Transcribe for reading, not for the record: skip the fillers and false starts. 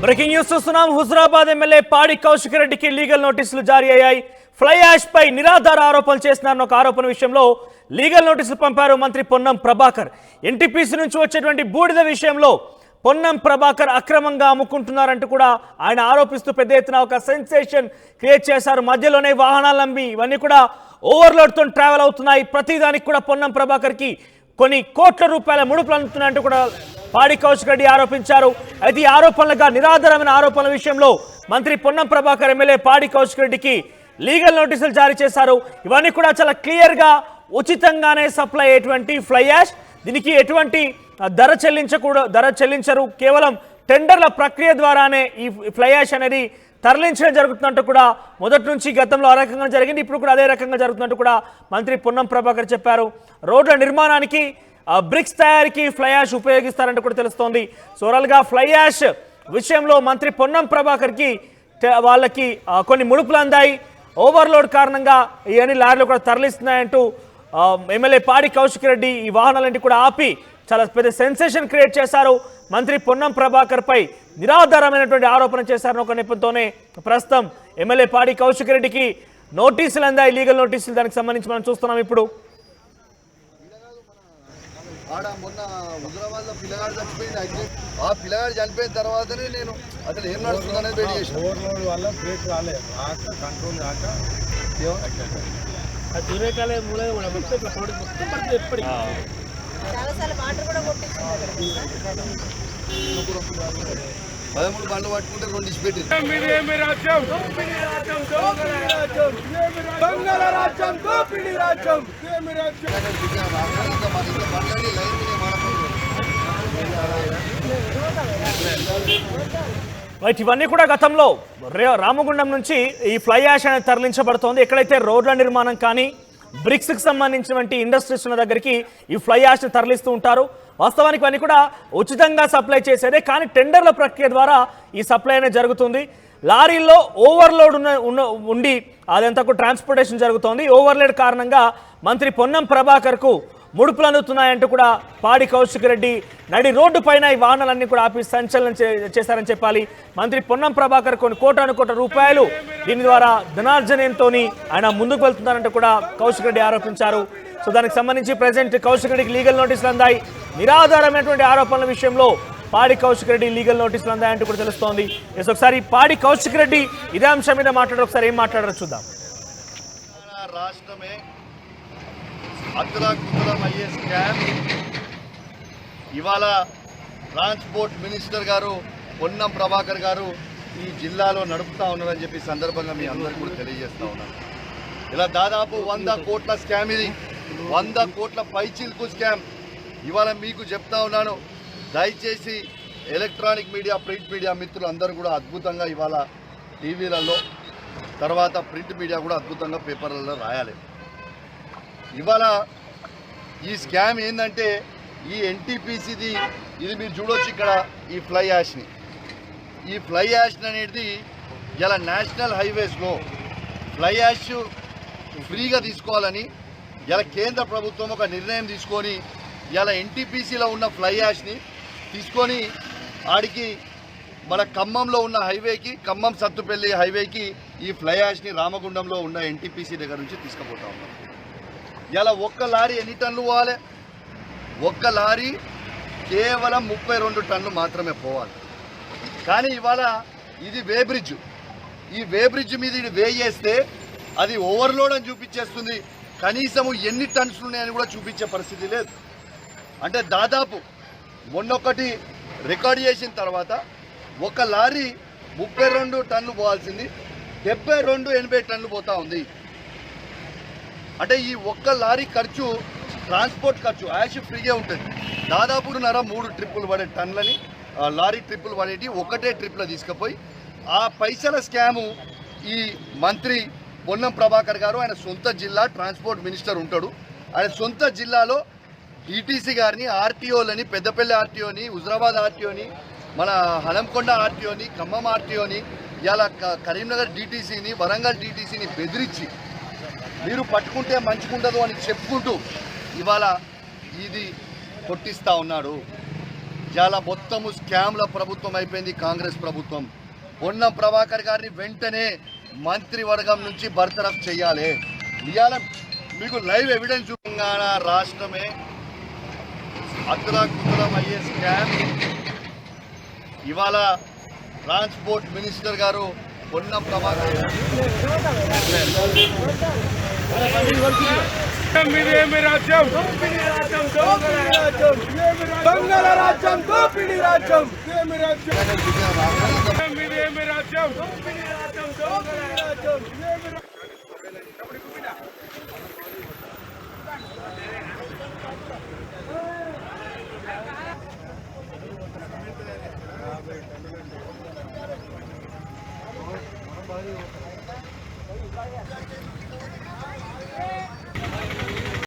Breaking news చూస్తున్నాం. Huzurabad MLA పాడి కౌశిక్ రెడ్డికి లీగల్ నోటీసులు జారీ అయ్యాయి. ఫ్లై యాష్ పై నిరాధార ఆరోపణలు చేస్తున్నారన్న ఒక ఆరోపణ విషయంలో లీగల్ నోటీసులు పంపారు మంత్రి పొన్నం ప్రభాకర్. ఎన్టీపీసీ నుంచి వచ్చేటువంటి బూడిద విషయంలో పొన్నం ప్రభాకర్ అక్రమంగా అమ్ముకుంటున్నారంటూ కూడా ఆయన ఆరోపిస్తూ పెద్ద ఎత్తున ఒక సెన్సేషన్ క్రియేట్ చేశారు. మధ్యలోనే వాహనాలు అమ్మి ఇవన్నీ కూడా ఓవర్లోడ్తో ట్రావెల్ అవుతున్నాయి. ప్రతిదానికి కూడా పొన్నం ప్రభాకర్కి కొన్ని కోట్ల రూపాయల ముడుపులు అందుతున్నాయంటూ కూడా పాడి కౌశిక్ రెడ్డి ఆరోపించారు. అయితే ఈ ఆరోపణలుగా నిరాధారమైన ఆరోపణల విషయంలో మంత్రి పొన్నం ప్రభాకర్ ఎమ్మెల్యే పాడి కౌశిక్ రెడ్డికి లీగల్ నోటీసులు జారీ చేశారు. ఇవన్నీ కూడా చాలా క్లియర్గా ఉచితంగానే సప్లై అయ్యేటువంటి ఫ్లై యాష్, దీనికి ఎటువంటి ధర చెల్లించరు. కేవలం టెండర్ల ప్రక్రియ ద్వారానే ఈ ఫ్లై యాష్ అనేది తరలించడం జరుగుతున్నట్టు కూడా మొదటి నుంచి గతంలో ఆ రకంగా జరిగింది, ఇప్పుడు కూడా అదే రకంగా జరుగుతున్నట్టు కూడా మంత్రి పొన్నం ప్రభాకర్ చెప్పారు. రోడ్ల నిర్మాణానికి బ్రిక్స్ తయారీకి ఫ్లై యాష్ ఉపయోగిస్తారంటూ కూడా తెలుస్తోంది. ఓవరాల్గా ఫ్లై యాష్ విషయంలో మంత్రి పొన్నం ప్రభాకర్కి వాళ్ళకి కొన్ని ముడుపులు అందాయి. ఓవర్లోడ్ కారణంగా ఇవన్నీ లారీలు కూడా తరలిస్తున్నాయంటూ ఎమ్మెల్యే పాడి కౌశిక్ రెడ్డి ఈ వాహనాలన్నీ కూడా ఆపి చాలా పెద్ద సెన్సేషన్ క్రియేట్ చేశారు. మంత్రి పొన్నం ప్రభాకర్ పై నిరాధారమైనటువంటి ఆరోపణ చేశారని ఒక నెపంతోనే ప్రస్తుతం ఎమ్మెల్యే పాడి కౌశిక్ రెడ్డికి నోటీసులు అందాయి, లీగల్ నోటీసులు. దానికి సంబంధించి మనం చూస్తున్నాం ఇప్పుడు. మొన్న హుజురాబాద్ లో పిల్లగాడు చచ్చిపోయింది. ఆ పిల్లగాడు చనిపోయిన తర్వాతనే నేను అసలు ఏం నడుస్తుంది అనేది బయట చేసిన. ఓవర్లోడ్ వల్ల బ్రేక్ రాలేదు, కంట్రోల్ కాక పదమూడు బండ్లు పట్టుకుంటే 2 ఇచ్చిపెట్టి ఇవన్నీ కూడా గతంలో రామగుండం నుంచి ఈ ఫ్లై యాష్ అనేది తరలించబడుతోంది. ఎక్కడైతే రోడ్ల నిర్మాణం కానీ బ్రిక్స్కి సంబంధించినటువంటి ఇండస్ట్రీస్ ఉన్న దగ్గరికి ఈ ఫ్లై యాష్ని తరలిస్తూ ఉంటారు. వాస్తవానికి అన్నీ కూడా ఉచితంగా సప్లై చేసేదే, కానీ టెండర్ల ప్రక్రియ ద్వారా ఈ సప్లై అనేది జరుగుతుంది. లారీల్లో ఓవర్లోడ్ ఉండి అదంతా కూడా ట్రాన్స్పోర్టేషన్ జరుగుతోంది. ఓవర్లోడ్ కారణంగా మంత్రి పొన్నం ప్రభాకర్కు ముడుపులు అందుతున్నాయంటూ కూడా పాడి కౌశిక్ రెడ్డి నడి రోడ్డు పైన ఈ వాహనాలన్నీ కూడా ఆపి సంచలనం చేశారని చెప్పాలి. మంత్రి పొన్నం ప్రభాకర్ కొన్ని కోట్ల రూపాయలు దీని ద్వారా ధనార్జనంతో ఆయన ముందుకు వెళ్తున్నారంటూ కూడా కౌశిక్ రెడ్డి ఆరోపించారు. సో దానికి సంబంధించి ప్రజెంట్ కౌశిక్ రెడ్డికి లీగల్ నోటీసులు అందాయి. నిరాధారమైనటువంటి ఆరోపణల విషయంలో పాడి కౌశిక్ రెడ్డి లీగల్ నోటీసులు అందాయంటూ కూడా తెలుస్తోంది. ఒకసారి పాడి కౌశిక్ రెడ్డి ఇదే అంశం మీద మాట్లాడారు, ఒకసారి ఏం మాట్లాడారో చూద్దాం. రాష్ట్రమే అతలాకుతలమయ్యే స్కామ్ ఇవాళ ట్రాన్స్పోర్ట్ మినిస్టర్ గారు పొన్నం ప్రభాకర్ గారు ఈ జిల్లాలో నడుపుతా ఉన్నారని చెప్పి సందర్భంగా మీ అందరికీ కూడా తెలియజేస్తా ఉన్నాను. ఇలా దాదాపు 100 కోట్ల స్కామ్, ఇది 100 కోట్ల పైచిల్కు స్కామ్. ఇవాళ మీకు చెప్తా ఉన్నాను, దయచేసి ఎలక్ట్రానిక్ మీడియా, ప్రింట్ మీడియా మిత్రులు అందరూ కూడా అద్భుతంగా ఇవాళ టీవీలలో, తర్వాత ప్రింట్ మీడియా కూడా అద్భుతంగా పేపర్లలో రాయాలి. ఇవాళ ఈ స్కామ్ ఏంటంటే ఈ ఎన్టీపీసీది ఇది మీరు చూడొచ్చు ఇక్కడ ఈ ఫ్లై యాష్ని. ఈ ఫ్లై యాష్ అనేది ఇలా నేషనల్ హైవేస్లో ఫ్లై యాష్ ఫ్రీగా తీసుకోవాలని ఇలా కేంద్ర ప్రభుత్వం ఒక నిర్ణయం తీసుకొని ఇలా ఎన్టీపీసీలో ఉన్న ఫ్లై యాష్ని తీసుకొని ఆడికి మన ఖమ్మంలో ఉన్న హైవేకి, ఖమ్మం సత్తుపల్లి హైవేకి ఈ ఫ్లై యాష్ని రామగుండంలో ఉన్న ఎన్టీపీసీ దగ్గర నుంచి తీసుకుపోతా ఉన్నాం. ఇలా ఒక్క లారీ ఎన్ని టన్నులు పోవాలి? ఒక్క లారీ కేవలం 32 టన్నులు మాత్రమే పోవాలి. కానీ ఇవాళ ఇది వే బ్రిడ్జ్, ఈ వే బ్రిడ్జ్ మీద ఇది వే చేస్తే అది ఓవర్లోడ్ అని చూపించేస్తుంది. కనీసము ఎన్ని టన్స్ ఉన్నాయని కూడా చూపించే పరిస్థితి లేదు. అంటే దాదాపు మొన్నొకటి రికార్డ్ చేసిన తర్వాత ఒక లారీ 32 టన్నులు పోవాల్సింది 80 టన్నులు పోతా ఉంది. అంటే ఈ ఒక్క లారీ ఖర్చు, ట్రాన్స్పోర్ట్ ఖర్చు యాష్ ఫ్రీగా ఉంటుంది. దాదాపు 3 ట్రిప్పులు పడే టన్నులని లారీ ట్రిప్పులు పడేటి ఒకటే ట్రిప్లో తీసుకుపోయి ఆ పైసల స్కాము ఈ మంత్రి పొన్నం ప్రభాకర్ గారు, ఆయన సొంత జిల్లా ట్రాన్స్పోర్ట్ మినిస్టర్ ఉంటాడు, ఆయన సొంత జిల్లాలో డిటీసీ గారిని, ఆర్టీఓలని, పెద్దపల్లి ఆర్టీఓని, హుజురాబాద్ ఆర్టీఓని, మన హనంకొండ ఆర్టీఓని, ఖమ్మం ఆర్టీఓని, ఇలా కరీంనగర్ డిటీసీని, వరంగల్ డిటీసీని బెదిరించి మీరు పట్టుకుంటే మంచిగుండదు అని చెప్పుకుంటూ ఇవాళ ఇది కొట్టిస్తూ ఉన్నాడు. ఇవాళ మొత్తము స్కామ్ల ప్రభుత్వం అయిపోయింది కాంగ్రెస్ ప్రభుత్వం. పొన్నం ప్రభాకర్ గారిని వెంటనే మంత్రివర్గం నుంచి బర్తరఫ్ చేయాలి. ఇవాళ మీకు లైవ్ ఎవిడెన్స్ తెలంగాణ రాష్ట్రమే అతలాకుతలం అయ్యే స్కామ్. ఇవాళ ట్రాన్స్పోర్ట్ మినిస్టర్ గారు పొన్నం ప్రభాకర్